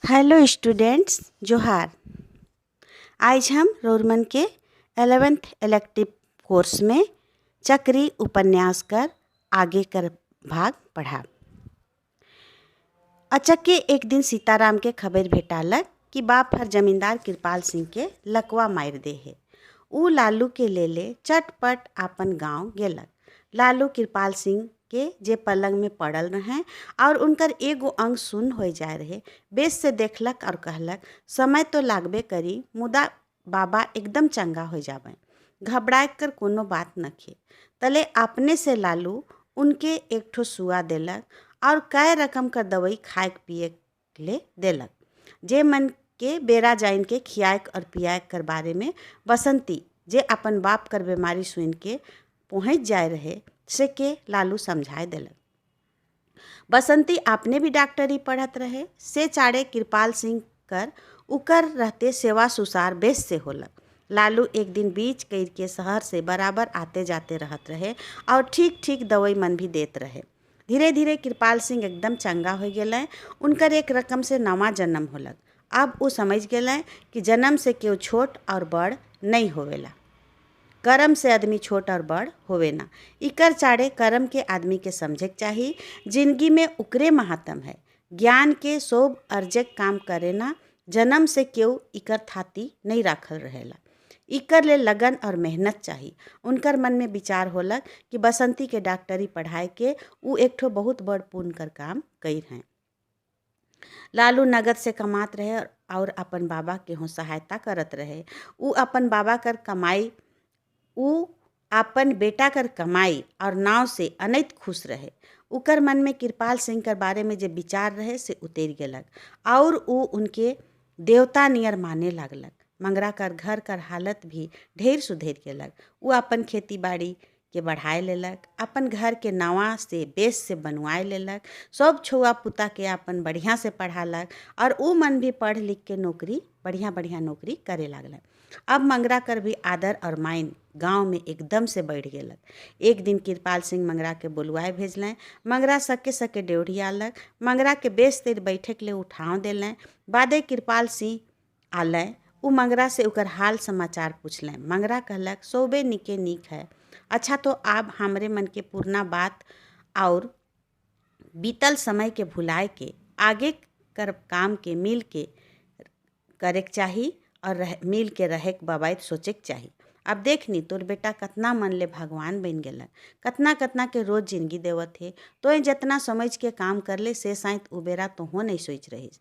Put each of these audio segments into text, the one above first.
Hello students, जोहार। आज हम रोरमन के 11th इलेक्टिव कोर्स में चक्री उपन्यास कर आगे कर भाग पढ़ा। अचक्के एक दिन सीताराम के खबर भेटालक कि बाप हर जमींदार कृपाल सिंह के लकवा मार दे है। ऊ लालू के ले चटपट आपन गांव गेलक। लालू कृपाल सिंह के जे पलंग में पड़ल रहे और उनकर एगो अंग सुन्न हो जाए रहे, बेस से देखलक और कहलक, समय तो लागबे करी, मुदा बाबा एकदम चंगा हो जाबे, घबराए कर कोनो बात नखे। तले अपने से लालू उनके एक ठो सुआ देलक और कई रकम का दवाई खाए पिए ले देलक। जे मन के बेरा जाइन के खियाए और पियाए कर बारे में बसंती जे अपन बाप कर बीमारी सुन के पहुँच जाए रहे से के लालू समझाए देलक। बसंती आपने भी डॉक्टरी पढ़त रहे से चाड़े कृपाल सिंह कर उकर रहते सेवा सुसार बेस से होलक। लालू एक दिन बीच कई के शहर से बराबर आते जाते रहत रहे और ठीक ठीक दवाई मन भी देत रहे। धीरे धीरे कृपाल सिंह एकदम चंगा हो गए। उनकर एक रकम से नवा जन्म होलक। अब वो समझ गए कि जन्म से केहू छोट और बड़ नहीं होवेला, कर्म से आदमी छोट और बड़ होवे ना। इकर चाड़े कर्म के आदमी के समझे चाहिए, जिंदगी में उकरे महात्म है। ज्ञान के सोब अर्जक काम करे ना, जन्म से केहू इकर थाती नहीं राखल रहेला। इकर ले लगन और मेहनत चाहिए। उनकर मन में विचार होलक कि बसंती के डॉक्टरी पढ़ाए के ऊ एक ठो बहुत बड़ पुण्य कर काम कई हैं। लालू नगद से कमात रहे और अपन बाबा के हो सहायता करत रहे। ऊ अपन बाबा कर कमाई ऊ अपन बेटा कर कमाई और नाव से अनैत खुश रहे। उकर मन में कृपाल सिंह कर बारे में जो विचार रहे से उतर गेलक और ऊ उनके देवता नियर माने लागलक। मंगरा कर घर कर हालत भी ढेर सुधर गेलक। ऊ अपन खेती बाड़ी के बढ़ाए लेलक, अपन घर के नवा से बेस से बनवाए लेलक, सब छुआ पुता के अपन बढ़िया से पढ़ालक और ऊ मन भी पढ़ लिख के नौकरी बढ़िया बढ़िया नौकरी करे लागलक। अब मंगरा कर भी आदर और माइन गांव में एकदम से बढ़ गेलक। एक दिन कृपाल सिंह मंगरा के बुलवाए भेजलें। मंगरा सके सके ड्योढ़ी आलक। मंगरा के बेस तेर बैठक ले उठाव देलें। बादे कृपाल सिंह आलें। ऊ मंगरा से उकर हाल समाचार पूछलें। मंगरा कहलक, सोबे निके नीक है। अच्छा तो आप हमरे मन के पुरना बात और बीतल समय के भुलाए के आगे कर काम के मिल के करे के चाहिए और मिल के रहे के बबाइत सोचे के चाहिए। अब देखनी तोर बेटा कतना मन ले भगवान बन गेला, कतना कतना के रोज जिंदगी देवत है। तो जितना समझ के काम कर ले से साइत उबेरा तो हो नहीं सोच रही।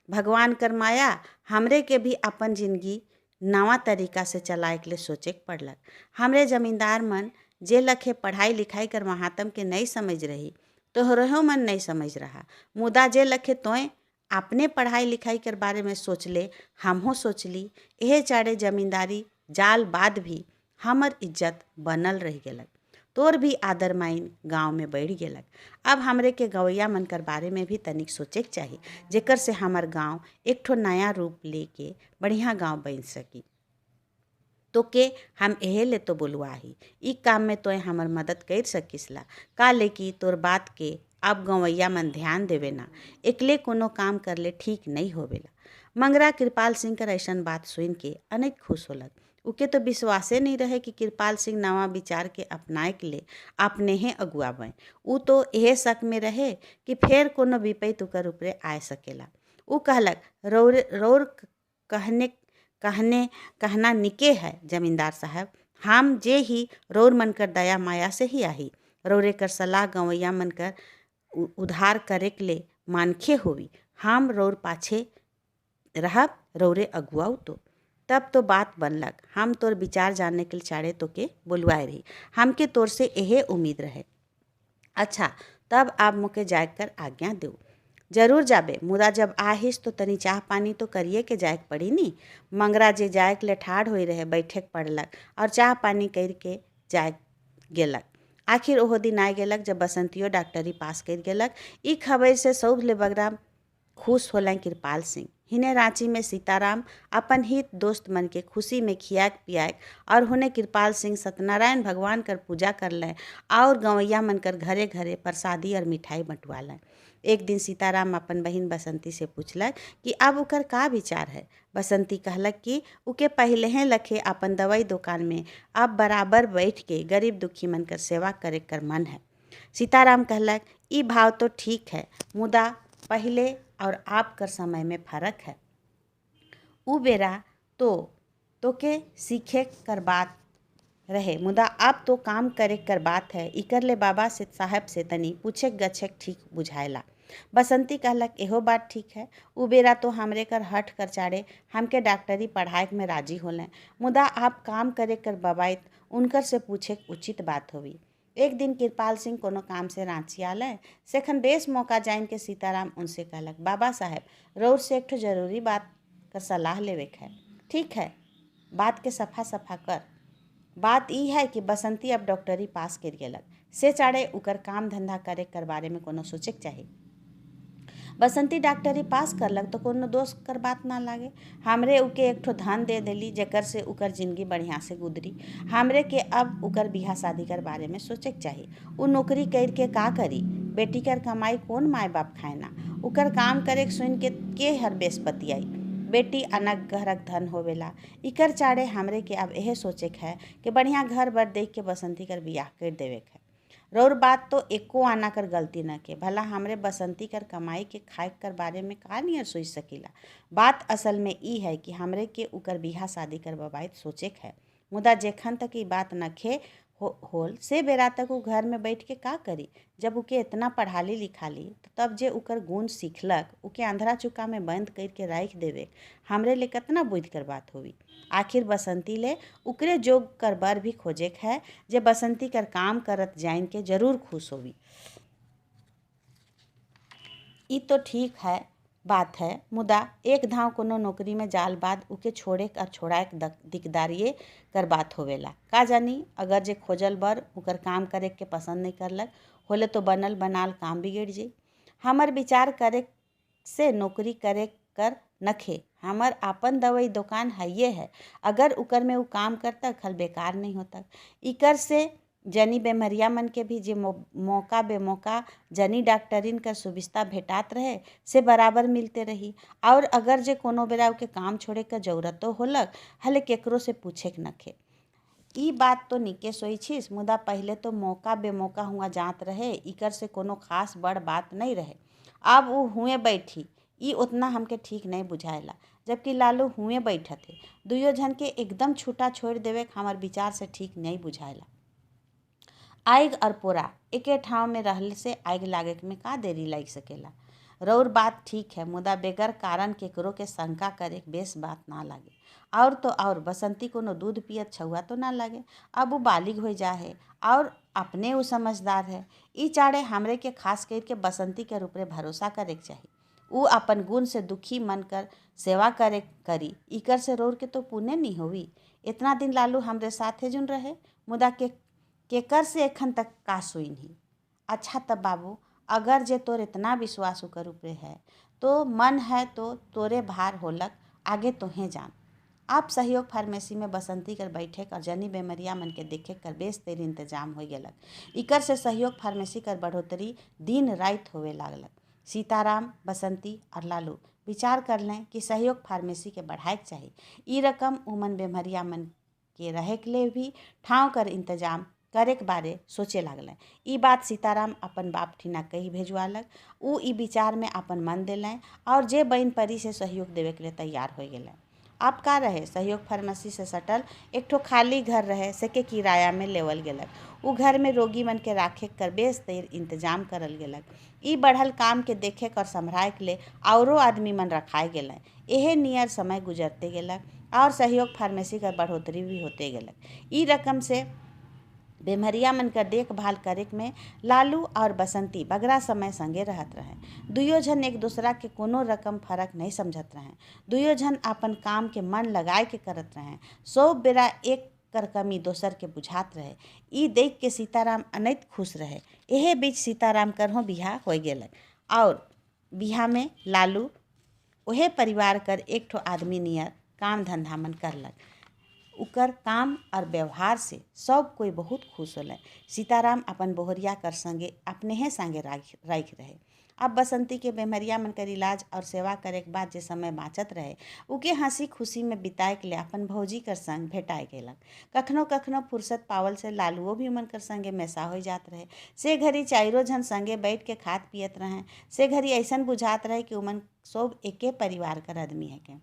भगवान कर माया हमरे के भी अपन जिंदगी नवा तरीका से चलाए के लिए सोचे के पड़लक। हमरे जमींदार मन जे लखे पढ़ाई लिखाई कर महात्म के नहीं समझ रही तो रहो मन नहीं समझ रहा, मुदा जे लखे तोय अपने पढ़ाई लिखाई कर बारे में सोच ले, हम हो सोच ली। यह चाड़े जमींदारी जाल बाद भी हमर इज्जत बनल रह गेलक। तोर भी आदर माइन गांव में बढ़ गेलक। अब हमरे के गवैया मन कर बारे में भी तनिक सोचे के चाहिए, जेकर से हमर गांव एक ठो नया रूप लेके बढ़िया गांव बन सकी। तो के हम एहे ले तो बुलवाही, ई काम में तोय हमर मदद कर सकिसला का, लेकि तोर बात के अब गवैया मन ध्यान देवे ना, एकले कोनो काम कर ले ठीक नहीं होवेला। मंगरा कृपाल सिंह कर ऐसन बात सुन के अनेक खुश होलक। उके तो विश्वासे नहीं रहे कि कृपाल सिंह नवा विचार के अपनाए के ले अपने ही अगुआ बन। ऊ तो यह शक में रहे कि फेर कोनो विपैत उकर ऊपरे आए सकेला। ऊ कहलक, रौर कहना निके है जमींदार साहब, हम जे ही रौर मन कर दया माया से ही आही। रौरे कर सलाह गवैया मन कर उधार करे के ले मानखे होवी। हम रौर पाछे रहब, रौरे अगुआऊ तो। तब तो बात बनलक। हम तोर विचार जानने के लिए चाहे तो के बुलवाए रही, हमके तोर से यही उम्मीद रहे। अच्छा तब आप मुके जाए कर आज्ञा दो। जरूर जाबे, मुदा जब आहिस तो तनी चाह पानी तो करिए के जाए पड़ी नी। मंगरा जे जाए के ले ठाड़ हो रहे बैठे पड़लक और चाह पानी करके जाए गेलक। आखिर ओहो दिन आ गेलक जब बसंतियो डॉक्टरी पास कर गेलक। ई खबर से सौभ ले बगरा खुश होलें कृपाल सिंह। हिने रांची में सीताराम अपन हित दोस्त मन के खुशी में खियाक पियाक और हुने कृपाल सिंह सत्यनारायण भगवान कर पूजा कर लें और गवैया मन कर घरे घरे प्रसादी और मिठाई बंटवा लें। एक दिन सीताराम अपन बहिन बसंती से पूछलक कि अब उकर का विचार है। बसंती कहलक कि उके पहले हैं लखे अपन दवाई दुकान में अब बराबर बैठ के गरीब दुखी मन कर सेवा करे कर मन है। सीताराम कहलक ई भाव तो ठीक है, मुदा पहले और आप कर समय में फर्क है। उ बेरा तो के सीखे कर बात रहे, मुदा अब तो काम करे कर बात है। इकर ले बाबा से साहब से तनी पूछे गछे ठीक बुझाएला। बसंती कहलक एहो बात ठीक है। उ बेरा तो हमरे कर हट कर चाड़े हमके डॉक्टरी पढ़ाए में राजी होलें, मुदा आप काम करे कर बबाइत उनकर से पूछे उचित बात होवी। एक दिन कृपाल सिंह कोनो काम से रांची आले, सेखन बेस मौका जाइन के सीताराम उनसे कहलक बाबा साहब रउर से एक ठो जरूरी बात कर सलाह लेवे है। ठीक है, बात के सफा सफा कर। बात ई है कि बसंती अब डॉक्टरी पास कर गेलक, से चाड़े उकर काम धंधा करे कर बारे में कोनो सोचे के चाही। बसंती डॉक्टरी पास करलक तो कोनो दोस्त कर बात ना लागे। हमरे उके एक ठो धन दे देली जेकर से उकर जिंदगी बढ़िया से गुजरी। हमरे के अब उकर बिहा शादी कर बारे में सोचे के चाही। उ नौकरी कर के का करी, बेटी कर कमाई कौन माए बाप खाए ना। उकर काम करे सुन के हर बेस बतियाई। बेटी अनक घरक धन होवेला। इकर चाड़े हमरे के अब यह सोचे है कि बढ़िया घर बर देख के बसंती कर बियाह कर देवे है। रउर बात तो एको आना कर गलती न के, भला हमरे बसंती कर कमाई के खाए कर बारे में का नियर सोच सकीला। बात असल में ई है कि हमरे के उकर बिहा शादी कर बबाइत सोचे है, मुदा जेखन तक ई बात नखे होल से बेरा तक उ घर में बैठ के का करी। जब उके इतना पढ़ाली लिखाली तो तब जे उकर गुण सीखलक उके अंधरा चुका में बंद कर के रख देवे हमरे ले कितना बुझ कर बात होवी। आखिर बसंती ले उकरे जोग कर बर भी खोजे है जे बसंती कर काम करत जाइन के जरूर खुश होवी। ई तो ठीक है बात है, मुदा एक धाव कोनो नौकरी में जाल बाद उके छोड़े और छोड़ाए दिकदारिये कर बात होवेला। का जानी अगर जे खोजल बर उकर काम करे के पसंद नहीं करलक होले तो बनल बनाल काम बिगड़ जाई। हमर विचार करे से नौकरी करे कर नखे, हमर आपन दवाई दुकान है है। अगर उकर में वो काम करता खल बेकार नहीं होता। इकर से जनी बेमरिया मन के भी जे मौका बेमौका जनी डॉक्टरीन कर सुविस्ता भेटात रहे से बराबर मिलते रही। और अगर जे कोनो बेरा के काम छोड़े का जरूरतो होलक हले केकरो से पूछे के नखे। ई बात तो निके सोई छिस, मुदा पहले तो मौका बेमौका हुआ जात रहे, इकर से कोनो खास बड़ बात नहीं रहे। अब वो हुए बैठी ई उतना हमके ठीक नहीं बुझाएला, जबकि लालू हुए बैठा थे। दुयो जन के एकदम छूटा छोड़ देवे हमार विचार से ठीक नहीं बुझाएला। आग और पोरा एके ठाव में रहले से आग लागे में का देरी लग सकेला। रउर बात ठीक है, मुदा बेगर कारण केकरो के शंका करे बेस बात ना लागे। और तो और बसंती कोनो दूध पियत छुआ तो ना लगे। अब वो बालिग हो जा है और अपने वो समझदार है। ई चाड़े हमरे के खास करके बसंती के ऊपरे भरोसा करे के चाहिए। उ अपन गुण से दुखी मन कर सेवा करे करी, इकर से रोर के तो पुण्य नहीं होवी। इतना दिन लालू हमरे साथे जुन रहे, मुदा केकर से एखन तक का सुई नहीं। अच्छा तब बाबू, अगर जे तोर इतना विश्वास उकर ऊपरे है तो मन है तो तोरे भार होलक, आगे तोहे जान। आप सहयोग फार्मेसी में बसंती कर बैठे और जनी बेमरिया मन के देखे कर बेस तेर इंतजाम हो गेलक। इकर से सहयोग फार्मेसी कर बढ़ोतरी दिन रात होवे लागलक। सीताराम, बसंती और लालू विचार कर लें कि सहयोग फार्मेसी के बढ़ाए के चाहिए। ई रकम उमन बेमरिया मन के रहे के लिए भी ठाव कर इंतजाम करे के बारे सोचे लागलें। ई बात सीताराम अपन बाप ठीना कही भेजवालक। उ ई विचार में अपन मन दिलें और जे बहन परी से सहयोग देवे के लिए तैयार हो गेलें। आप का रहे सहयोग फार्मेसी से सटल एक ठो खाली घर रहे से के किराया में लेवल गेलक। उ घर में रोगी मन के राखे कर बेस देर इंतजाम करल गेलक। ई बढ़ल काम के देखे कर संभराए के लिए औरो आदमी मन रखाए गेलें। एहे नियर समय गुजरते गेलक और सहयोग फार्मेसी का बढ़ोतरी भी होते गेलक। ई रकम से बेमरिया मन का देखभाल करे में लालू और बसंती बगरा समय संगे रहत रहे। दुयो जन एक दूसरा के कोनो रकम फर्क नहीं समझत रहे। दुयो जन अपन काम के मन लगाए के करत रहे। सो बेरा एक कर कमी दोसर के बुझात रहे। ई देख के सीताराम अनैत खुश रहे। एहे बीच सीताराम करहो बिहा हो गेलक और बिहा में लालू ओहे परिवार कर एक ठो आदमी नियर काम धंधा मन करलक। उकर काम और व्यवहार से सब कोई बहुत खुश होल। सीताराम अपन बोहरिया कर संगे अपने ही संगे राख रहे। अब बसंती के बेमरिया मन कर इलाज और सेवा करे के बाद जे समय बाँचत रहे उके हंसी खुशी में बिताए के लिए अपन भौजी कर संग भेटाए गेलक। कखनो कखनो फुर्सत पावल से लालुओ भी उमन कर संगे मैसा हो जात रहे। से घड़ी चाइरो झन संगे बैठ के खात पियत रहे। से घड़ी ऐसन बुझात रहे कि उमन सब एके परिवार कर आदमी है के।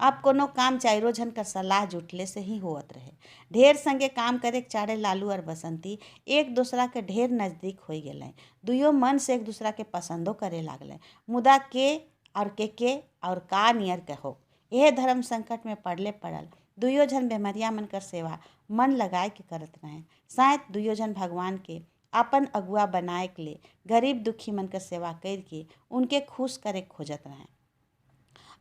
अब कोनो काम चाइरो झन कर सलाह जुटले से ही होत रहे। ढेर संगे काम करे चाड़े लालू और बसंती एक दूसरा के ढेर नजदीक हो गए। दुयो मन से एक दूसरा के पसंदो करे लागले। मुदा के और का नियर कहो यह धर्म संकट में पड़ल दुयो झन बेमरिया मन कर सेवा मन लगाए के करत रहे। शायद दुयो झन भगवान के अपन अगुआ बनाए के लिए गरीब दुखी मन कर सेवा करके उनके खुश करे खोजत रहे।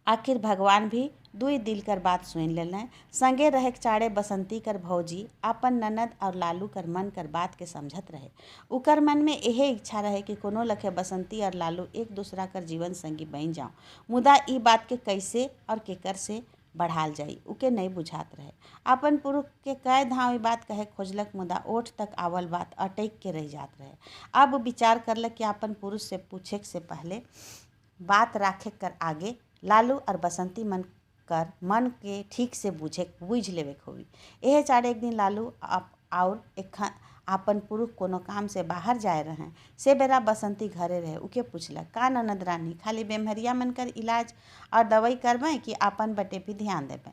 आखिर भगवान भी दुई दिल कर बात सुन लेना। संगे रहे चाड़े बसंती कर भौजी अपन ननद और लालू कर मन कर बात के समझत रहे। उकर मन में यह इच्छा रहे कि कोनो लखे बसंती और लालू एक दूसरा कर जीवन संगी बन जाओ। मुदा ई बात के कैसे और केकर से बढ़ाल जाई उके नहीं बुझात रहे। अपन पुरुष के कई धाव बात कहे खोजलक मुदा ओठ तक आवल बात अटैक के रह जात रहे। अब विचार करलक कि अपन पुरुष से पूछे से पहले बात राखे कर आगे लालू और बसंती मन के ठीक से बूझ लेवे होई। यह चाड़े एक दिन लालू और अपन पुरुष कोनो काम से बाहर जाए रहे। से बेरा बसंती घरे रहे। उके पूछलक का ननद रानी खाली बेमहरिया मन कर इलाज और दवाई करबे कि अपन बटे भी ध्यान देबे।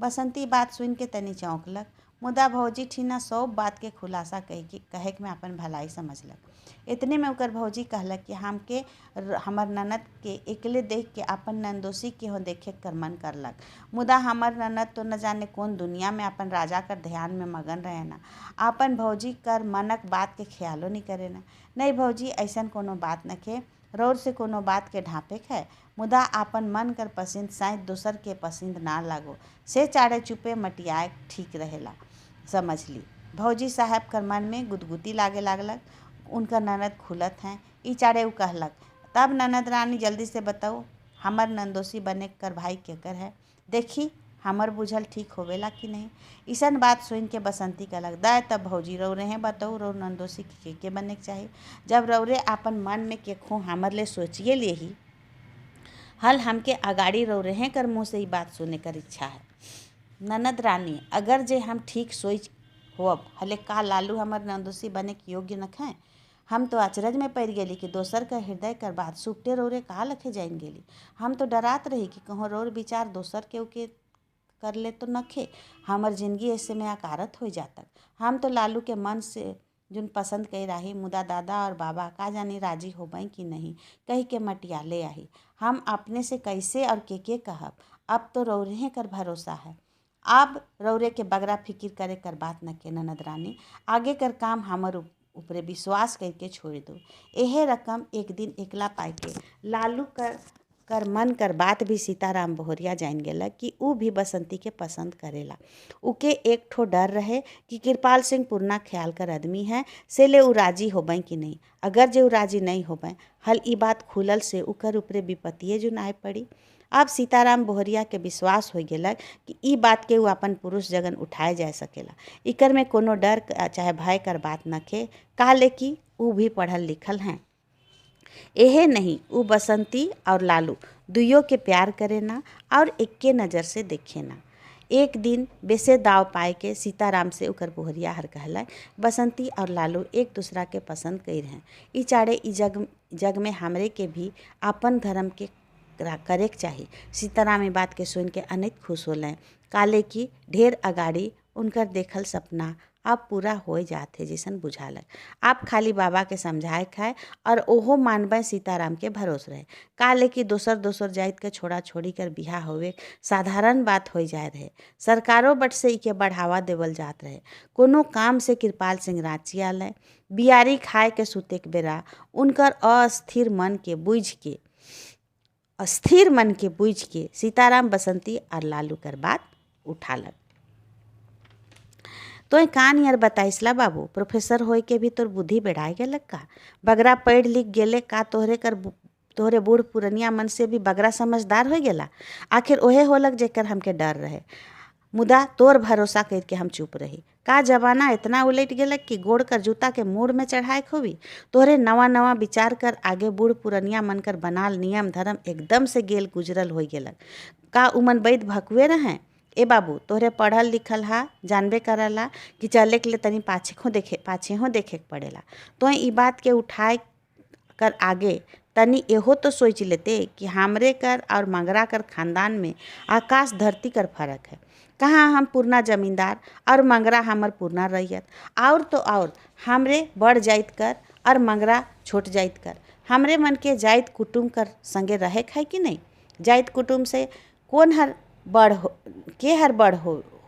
बसंती बात सुन के तनी चौंकलक मुदा भौजी ठीना सब बात के खुलासा कहे में अपन भलाई समझलक। इतने में ओकर भौजी कहलक कि हमर ननद के एकले देख के अपन नंदोसी के हो देखे कर मन करलक। मुदा हमर ननद तो न जाने कौन दुनिया में अपन राजा कर ध्यान में मगन रहे ना। अपन भौजी कर मनक बात के ख्यालो नहीं करे ना। नहीं भौजी ऐसन कोनो बात न खे रौर से कोनो बात के ढांपे है। मुदा अपन मन कर पसंद शायद दूसर के पसंद ना लागो से चाड़े चुपे मटियाए ठीक रहेला समझ ली। भौजी साहब कर मन में गुदगुदी लागे लागलक। उनका ननद खुलत हैं। ई चाड़े उ कहलक तब ननद रानी जल्दी से बताओ हमर नंदोसी बने कर भाई केकर है। देखी हमर बुझल ठीक होवेला कि नहीं। इसन बात सुन के बसंती कहलक दाय तब भौजी रौरे हैं बताओ रौर नंदोसी के बने के चाहिए। जब रौरे अपन मन में केखो हमर ले सोचिए ले ही हल हमके अगाड़ी रौरे हैं कर मुँह से ही बात सुने कर इच्छा है। ननद रानी अगर जे हम ठीक सोच होब हले का लालू हमर नंदोसी बने के योग्य न खाए। हम तो अचरज में पड़ गेली कि दोसर का हृदय कर बात सुपटे रौरे कहा लखे जाइन गेली। हम तो डरात रही कि कहो रौर विचार दोसर के उके कर ले तो नखे हमर जिंदगी ऐसे में अकारत हो जातक। हम तो लालू के मन से जुन पसंद कही रही मुदा दादा और बाबा का जानी राजी होबई कि नहीं कही के मटिया ले आई। हम अपने से कैसे और के कहब। अब तो रौरे कर भरोसा है। अब रौरे के बगरा फिकिर करे कर बात न के ननद रानी आगे कर काम हमर ऊपरे विश्वास करके छोड़ दो। यह रकम एक दिन एकला पाई के लालू कर मन कर बात भी सीताराम बोहरिया जान गेला कि ऊ भी बसंती के पसंद करेला। उके एक ठो डर रहे कि कृपाल सिंह पूर्णा ख्याल कर आदमी है से ले ऊ राजी होबे कि नहीं। अगर जे ऊ राजी नहीं होबे हल ई बात खुलल से उकर ऊपरे विपत्तिये जो आए पड़ी। अब सीताराम बोहरिया के विश्वास हो गेला कि ई बात के ऊ अपन पुरुष जगन उठाए जा सकेला। इकर में कोनो डर चाहे भय कर बात न खे काले कि ऊ भी पढ़ल लिखल हैं। यह नहीं ऊ बसंती और लालू दुइयों के प्यार करे ना और इक्के नज़र से देखे ना। एक दिन बेसे दाव पाए के सीताराम से उकर बोहरिया हर कहला बसंती और लालू एक दूसरा के पसंद कर हैं। ई चाड़े ई जग में हमरे के भी अपन धर्म के करे के चाहिए। सीताराम ये बात के सुन के अनेक खुश होलें काले की ढेर अगाड़ी उनकर देखल सपना अब पूरा हो जाते जैसन बुझालक। आप खाली बाबा के समझाए खाए और ओहो मानबे सीताराम के भरोस रहे। काले की दोसर जाइत के छोड़ा छोड़ी कर बिहा होवे साधारण बात हो जाए रहे। सरकारों बट से इके बढ़ावा देवल जात रहे। कोनो काम से कृपाल सिंह रांची आले बियारी खाए के सुते के बेरा उनकर अस्थिर मन के बूझ के सीताराम बसंती और लालू कर बात उठालक। तो कान यार बताइसला बाबू प्रोफेसर होए के भी तोर बुद्धि बढ़ाए गेलक का। बगरा पढ़ लिख गेले का तोहरे कर तोहरे बूढ़ पुरनिया मन से भी बगरा समझदार हो गेला। आखिर ओहे होलक जेकर हमके डर रहे, मुदा तोर भरोसा करके हम चुप रही। का जमाना इतना उलट गेलक कि गोड़ कर जूता के मोड़ में चढ़ाए खोवी। तोहरे नवा नवा विचार कर आगे बूढ़ पुरनिया मन कर बनाल नियम धर्म एकदम से गेल गुजरल हो गेलक। का उमन बैद भकुए रहें। ए बाबू, तोहरे पढ़ल लिखल हा, जानबे करला कि चले के लिए तनी पाछे हो देखे के पड़ेला। तो ई बात के उठाए कर आगे तनी एहो तो सोच लेते कि हमरे कर और मंगरा कर खानदान में आकाश धरती कर फर्क है। कहाँ हम पूर्णा जमींदार और मंगरा हमर पूर्णा रैयत, और तो और हमरे बड़ जाइत कर और मंगरा छोट जाइत कर। हमरे मन के जाइत कुटुम कर संगे रहे खाए कि नहीं। जाइत कुटुम से कौन हर बड़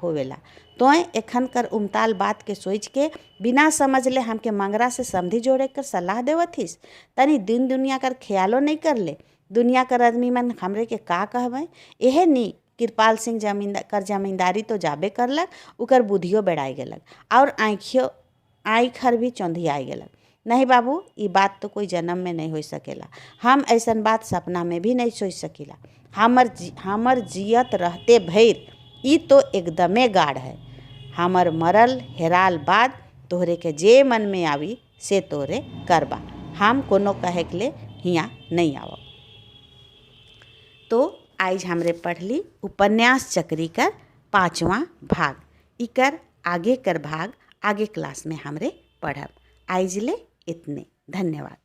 होवेला। तोय एखन कर उमताल बात के सोच के बिना समझ ले हमके मंगरा से समधी जोड़े कर सलाह देवथिस। तनी दिन दुनिया कर ख्यालो नहीं कर ले। दुनिया कर आदमी मन हमरे के का कहबे। एहे नी कृपाल सिंह जमींदारी तो जाबे करलक, उकर बुद्धियो बेड़ाई गेलक और आँख हर भी चौंधियाई गेलक। नहीं बाबू, ये बात तो कोई जन्म में नहीं हो सकेला। हम ऐसन बात सपना में भी नहीं सोच सकीला। हमर जियत रहते भैर ई तो एकदमे गाढ़ है। हमर मरल हेराल बाद तोहरे के जे मन में आवी से तोहरे करबा। हम कोनो कहे के ले हियाँ नहीं आवब। तो आज हमरे पढ़ली उपन्यास चक्री कर 5वां भाग। इकर आगे कर भाग आगे क्लास में हमरे पढ़ब। आज ले इतने, धन्यवाद।